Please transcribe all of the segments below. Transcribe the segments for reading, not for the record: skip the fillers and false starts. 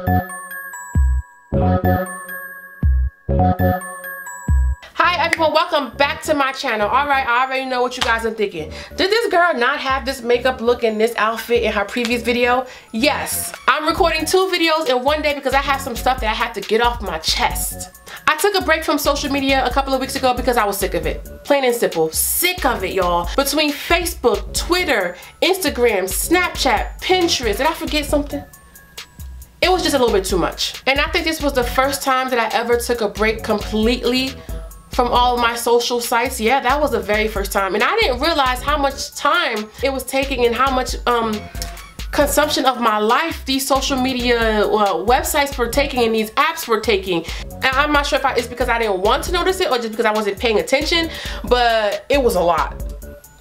Hi everyone, welcome back to my channel. Alright, I already know what you guys are thinking. Did this girl not have this makeup look in this outfit in her previous video? Yes. I'm recording 2 videos in one day because I have some stuff that I have to get off my chest. I took a break from social media a couple of weeks ago because I was sick of it. Plain and simple. Sick of it, y'all. Between Facebook, Twitter, Instagram, Snapchat, Pinterest. Did I forget something? It was just a little bit too much. And I think this was the first time that I ever took a break completely from all of my social sites. Yeah, that was the very first time. And I didn't realize how much time it was taking and how much consumption of my life these social media websites were taking and these apps were taking. And I'm not sure if it's because I didn't want to notice it or just because I wasn't paying attention, but it was a lot.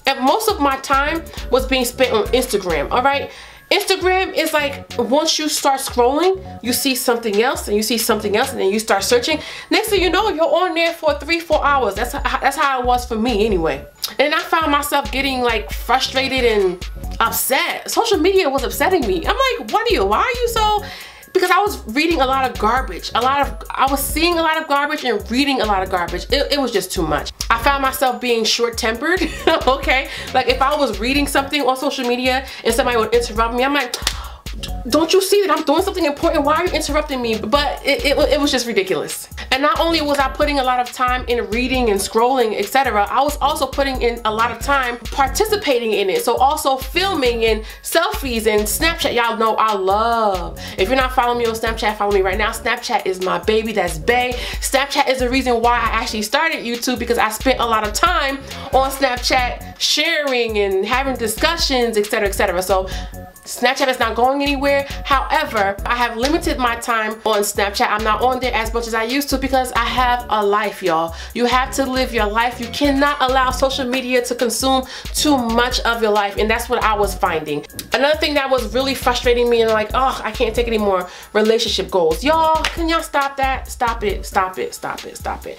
And most of my time was being spent on Instagram, all right? Instagram is like, once you start scrolling, you see something else and you see something else and then you start searching. Next thing you know, you're on there for 3-4 hours. That's how it was for me anyway. And I found myself getting like frustrated and upset. Social media was upsetting me. I'm like, why are you so... Because I was reading a lot of garbage. I was seeing a lot of garbage and reading a lot of garbage. It was just too much. I found myself being short-tempered, okay? Like if I was reading something on social media and somebody would interrupt me, I'm like, don't you see that I'm doing something important? Why are you interrupting me? But it was just ridiculous. And not only was I putting a lot of time in reading and scrolling, etc., I was also putting in a lot of time participating in it. So also filming and selfies and Snapchat. Y'all know I love. If you're not following me on Snapchat, follow me right now. Snapchat is my baby. That's bae. Snapchat is the reason why I actually started YouTube, because I spent a lot of time on Snapchat sharing and having discussions, etc., etc. So Snapchat is not going anywhere. However, I have limited my time on Snapchat. I'm not on there as much as I used to because I have a life, y'all. You have to live your life. You cannot allow social media to consume too much of your life, and that's what I was finding. Another thing that was really frustrating me and like, oh, I can't take it anymore, relationship goals. Y'all, can y'all stop that? Stop it, stop it, stop it, stop it.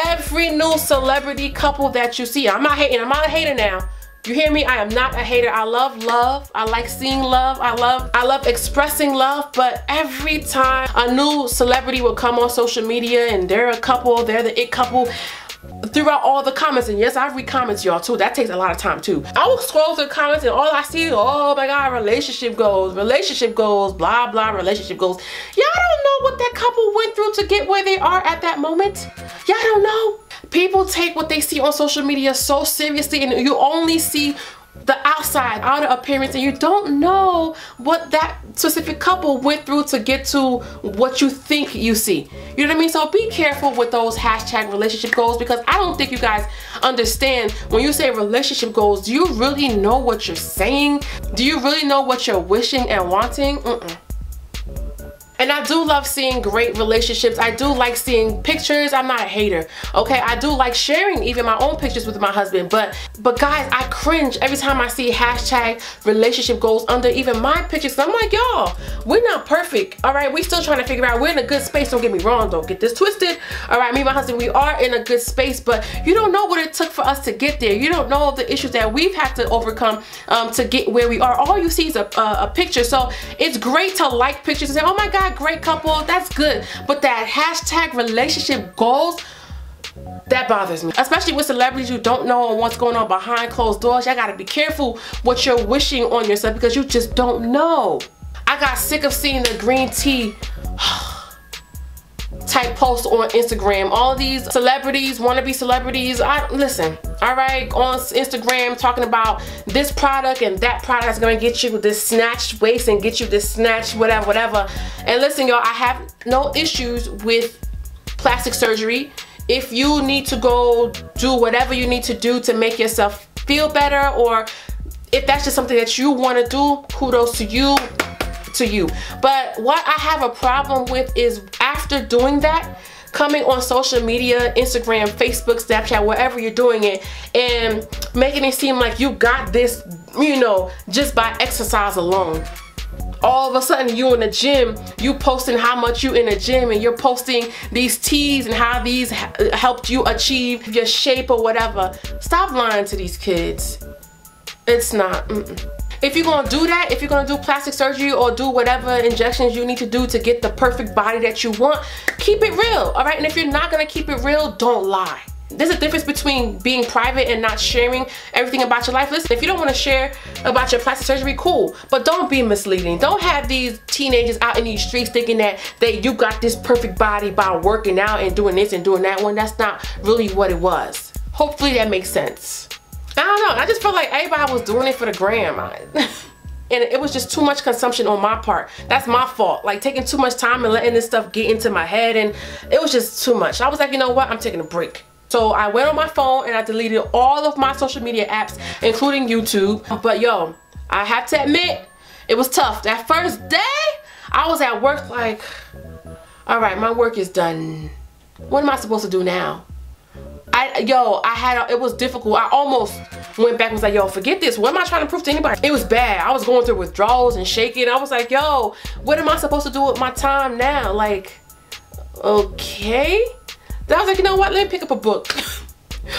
Every new celebrity couple that you see, I'm not hating, I'm not a hater now. You hear me? I am not a hater. I love love. I like seeing love. I love expressing love. But every time a new celebrity will come on social media and they're a couple, they're the it couple, throughout all the comments, and yes, I read comments, y'all, too. That takes a lot of time too. I will scroll through the comments and all I see is, oh my god, relationship goals, blah blah, relationship goals. Y'all don't know what that couple went through to get where they are at that moment. Y'all don't know. People take what they see on social media so seriously, and you only see the outer appearance, and you don't know what that specific couple went through to get to what you think you see. You know what I mean? So be careful with those hashtag relationship goals, because I don't think you guys understand when you say relationship goals. Do you really know what you're saying? Do you really know what you're wishing and wanting? And I do love seeing great relationships. I do like seeing pictures. I'm not a hater, okay? I do like sharing even my own pictures with my husband. But guys, I cringe every time I see hashtag relationship goals under even my pictures. I'm like, y'all, we're not perfect, all right? We still trying to figure out. We're in a good space. Don't get me wrong. Don't get this twisted, all right? Me and my husband, we are in a good space, but you don't know what it took for us to get there. You don't know the issues that we've had to overcome to get where we are. All you see is a picture. So it's great to like pictures and say, oh my God, great couple, that's good. But that hashtag relationship goals, that bothers me. Especially with celebrities, you don't know what's going on behind closed doors. Y'all gotta be careful what you're wishing on yourself, because you just don't know. I got sick of seeing the green tea type posts on Instagram. All these celebrities, wannabe celebrities, listen, all right, on Instagram talking about this product and that product is gonna get you this snatched waist and get you this snatched whatever. And listen, y'all, I have no issues with plastic surgery. If you need to go do whatever you need to do to make yourself feel better, or if that's just something that you want to do, kudos to you. But what I have a problem with is after doing that, coming on social media, Instagram, Facebook, Snapchat, wherever you're doing it, and making it seem like you got this, you know, just by exercise alone. All of a sudden you in the gym, you posting how much you in the gym, and you're posting these teas and how these helped you achieve your shape or whatever. Stop lying to these kids. It's not. If you're gonna do that, if you're gonna do plastic surgery or do whatever injections you need to do to get the perfect body that you want, keep it real, all right? And if you're not gonna keep it real, don't lie. There's a difference between being private and not sharing everything about your life. Listen, if you don't want to share about your plastic surgery, cool, but don't be misleading. Don't have these teenagers out in these streets thinking that you got this perfect body by working out and doing this and doing that one. That's not really what it was. Hopefully that makes sense. I don't know, I just felt like everybody was doing it for the gram. And it was just too much consumption on my part. That's my fault. Like taking too much time and letting this stuff get into my head, and it was just too much. I was like, you know what, I'm taking a break. So I went on my phone and I deleted all of my social media apps, including YouTube. But yo, I have to admit, it was tough. That first day, I was at work like, all right, my work is done. What am I supposed to do now? It was difficult. I almost went back and was like, yo, forget this. What am I trying to prove to anybody? It was bad. I was going through withdrawals and shaking. I was like, yo, what am I supposed to do with my time now? Like, okay. Then I was like, you know what? Let me pick up a book.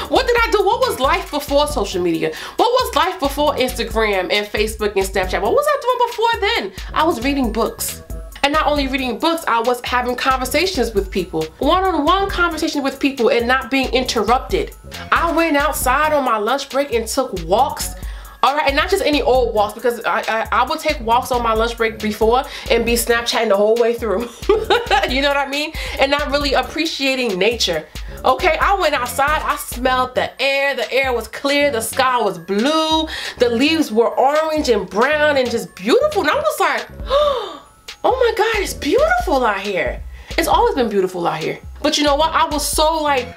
What did I do? What was life before social media? What was life before Instagram and Facebook and Snapchat? What was I doing before then? I was reading books. And not only reading books, I was having conversations with people. One-on-one conversation with people and not being interrupted. I went outside on my lunch break and took walks. All right, and not just any old walks, because I would take walks on my lunch break before and be Snapchatting the whole way through. You know what I mean? And not really appreciating nature. Okay, I went outside, I smelled the air was clear, the sky was blue, the leaves were orange and brown and just beautiful. And I was like, oh my God, it's beautiful out here. It's always been beautiful out here. But you know what? I was so like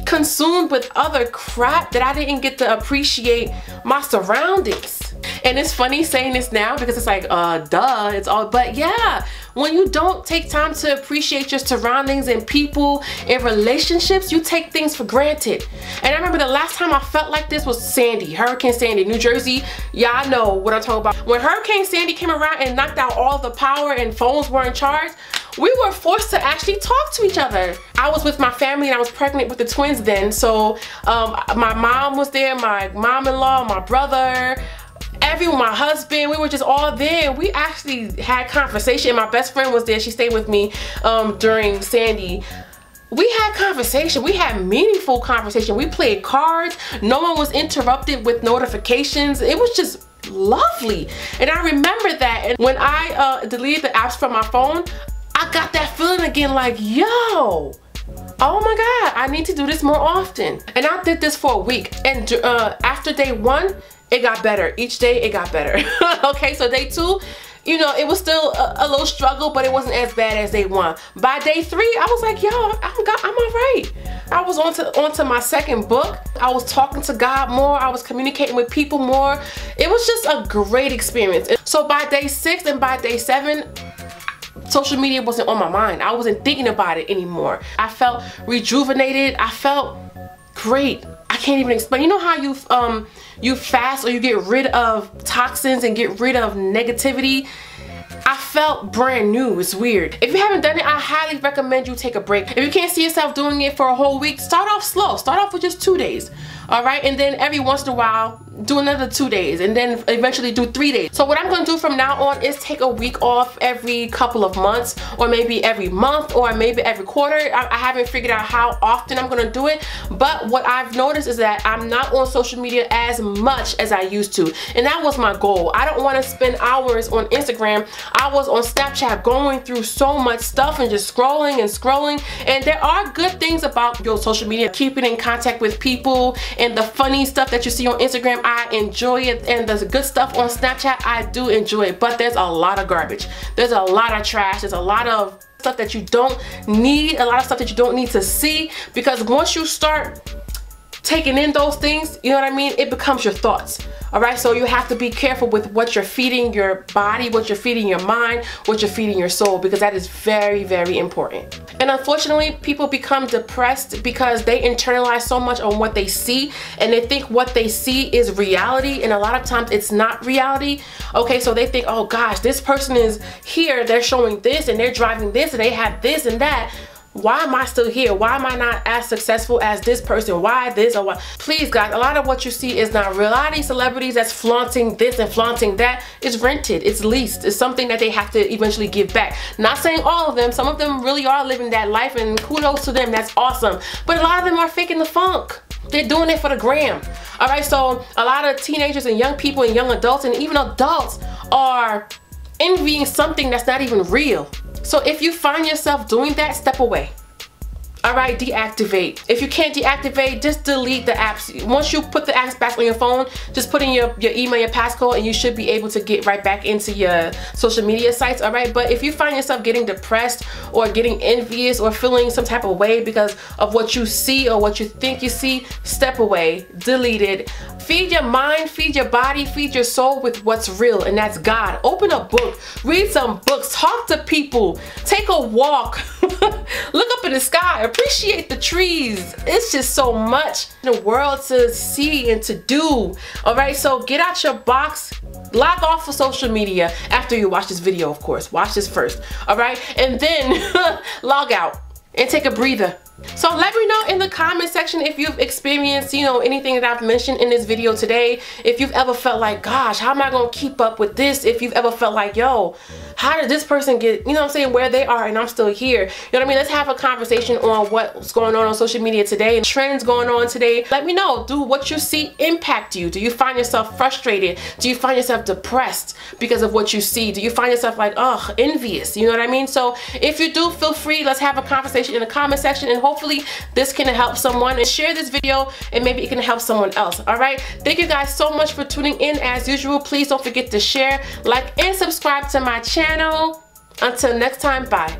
consumed with other crap that I didn't get to appreciate my surroundings. And it's funny saying this now because it's like, duh, it's all, but yeah, when you don't take time to appreciate your surroundings and people and relationships, you take things for granted. And I remember the last time I felt like this was Sandy, Hurricane Sandy, New Jersey. Y'all know what I'm talking about. When Hurricane Sandy came around and knocked out all the power and phones weren't charged, we were forced to actually talk to each other. I was with my family and I was pregnant with the twins then. So my mom was there, my mom-in-law, my brother, everyone, my husband, we were just all there. We actually had conversation. My best friend was there. She stayed with me during Sandy. We had conversation. We had meaningful conversation. We played cards. No one was interrupted with notifications. It was just lovely. And I remember that. And when I deleted the apps from my phone, I got that feeling again like, yo, oh my God, I need to do this more often. And I did this for a week. And after day one, it got better. Each day it got better. Okay, so day two, you know, it was still a little struggle, but it wasn't as bad as day one. By day three, I was like, yo, I'm all right. I was onto my second book. I was talking to God more. I was communicating with people more. It was just a great experience. So by day 6 and by day 7, social media wasn't on my mind. I wasn't thinking about it anymore. I felt rejuvenated. I felt great. I can't even explain. You know how you fast or you get rid of toxins and get rid of negativity? I felt brand new. It's weird. If you haven't done it, I highly recommend you take a break. If you can't see yourself doing it for a whole week, start off slow. Start off with just 2 days. All right, and then every once in a while do another 2 days, and then eventually do 3 days. So what I'm gonna do from now on is take a week off every couple of months, or maybe every month, or maybe every quarter. I haven't figured out how often I'm gonna do it, but what I've noticed is that I'm not on social media as much as I used to, and that was my goal. I don't want to spend hours on Instagram. I was on Snapchat going through so much stuff and just scrolling and scrolling, and there are good things about your social media, keeping in contact with people, and the funny stuff that you see on Instagram, I enjoy it, and the good stuff on Snapchat, I do enjoy it, but there's a lot of garbage. There's a lot of trash. There's a lot of stuff that you don't need, a lot of stuff that you don't need to see, because once you start taking in those things, you know what I mean, it becomes your thoughts. All right, so you have to be careful with what you're feeding your body, what you're feeding your mind, what you're feeding your soul, because that is very, very important. And unfortunately, people become depressed because they internalize so much on what they see, and they think what they see is reality, and a lot of times it's not reality. Okay, so they think, oh gosh, this person is here, they're showing this, and they're driving this, and they have this and that. why am I still here? Why am I not as successful as this person? Why this or why? Please guys, a lot of what you see is not real. A lot of these celebrities that's flaunting this and flaunting that is rented, it's leased, it's something that they have to eventually give back. Not saying all of them, some of them really are living that life and kudos to them, that's awesome. But a lot of them are faking the funk. They're doing it for the gram. All right, so a lot of teenagers and young people and young adults and even adults are envying something that's not even real. So if you find yourself doing that, step away. All right, deactivate. If you can't deactivate, just delete the apps. Once you put the apps back on your phone, just put in your email, your passcode, and you should be able to get right back into your social media sites, all right? But if you find yourself getting depressed or getting envious or feeling some type of way because of what you see or what you think you see, step away, delete it. Feed your mind, feed your body, feed your soul with what's real, and that's God. Open a book, read some books, talk to people, take a walk, look up in the sky, appreciate the trees. It's just so much in the world to see and to do. All right, so get out your box, log off of social media after you watch this video, of course. Watch this first, all right? And then log out and take a breather. So let me know in the comment section if you've experienced, you know, anything that I've mentioned in this video today. If you've ever felt like, gosh, how am I gonna keep up with this? If you've ever felt like, yo, how did this person get, you know what I'm saying, where they are and I'm still here? You know what I mean? Let's have a conversation on what's going on social media today and trends going on today. Let me know, do what you see impact you? Do you find yourself frustrated? Do you find yourself depressed because of what you see? Do you find yourself like, ugh, envious? You know what I mean? So if you do, feel free, let's have a conversation in the comment section, and hopefully this can help someone, and share this video and maybe it can help someone else. All right, thank you guys so much for tuning in. As usual, please don't forget to share, like, and subscribe to my channel. Until next time, bye.